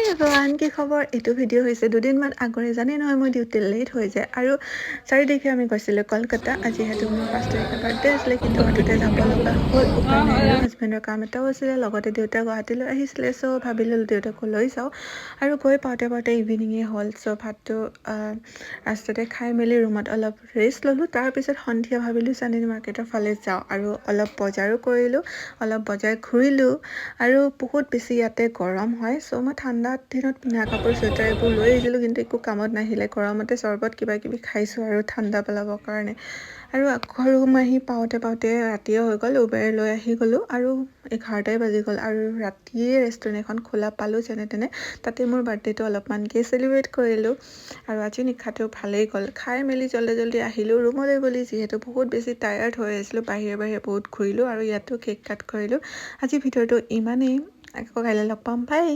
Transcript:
Everyone, কি খবৰ? এইটো ভিডিঅ' হৈছে দুদিনমান আগৰে। জানি নহয় মই ডিউটি লেট হৈ যায় আৰু 4 তাৰিখে আমি গৈছিলোঁ কলকাতা। যিহেতু মোৰ 5 তাৰিখে বাৰ্থডে আছিলে, কিন্তু অটোতে যাব লগা হ'ল, উপায় নাই আৰু। হাজবেণ্ডৰ কাম এটাও আছিলে, লগতে দেউতা গুৱাহাটীলৈ আহিছিলে, চ' ভাবিলোঁ দেউতাকো লৈ যাওঁ। আৰু গৈ পাওঁতে ইভিনিঙে হ'ল, চ' ভাতটো ৰাস্তাতে খাই মেলি ৰুমত অলপ ৰেষ্ট ল'লোঁ। তাৰপিছত সন্ধিয়া ভাবিলোঁ চান্দিনী মাৰ্কেটৰ ফালে যাওঁ আৰু অলপ বজাৰো কৰিলোঁ, অলপ বজাৰ ঘূৰিলোঁ। আৰু বহুত বেছি ইয়াতে গৰম হয়, চ' মই ঠাণ্ডা দিনত পিন্ধা কাপোৰ চুৱেটাৰ এইবোৰ লৈ আহিছিলোঁ, কিন্তু একো কামত নাহিলে। গৰমতে চৰ্বত কিবা কিবি খাইছোঁ আৰু ঠাণ্ডা পেলাবৰ কাৰণে। আৰু আকৌ ৰুম আহি পাওঁতে ৰাতিয়ে হৈ গ'ল। উবেৰ লৈ আহি গ'লোঁ আৰু 11টাই বাজি গ'ল। আৰু ৰাতিয়ে ৰেষ্টুৰেণ্ট এখন খোলা পালোঁ যেনে তেনে। তাতে মোৰ বাৰ্থডেটো অলপমানকৈ চেলিব্ৰেট কৰিলোঁ আৰু আজি নিশাটো ভালেই গ'ল। খাই মেলি জল্দি আহিলোঁ ৰুমলৈ বুলি, যিহেতু বহুত বেছি টায়াৰ্ড হৈ আহিছিলোঁ। বাহিৰে বহুত ঘূৰিলোঁ আৰু ইয়াতো কেক কাট কৰিলোঁ। আজি ভিডিঅ'টো ইমানেই, আকৌ কাইলৈ লগ পাম, বাই।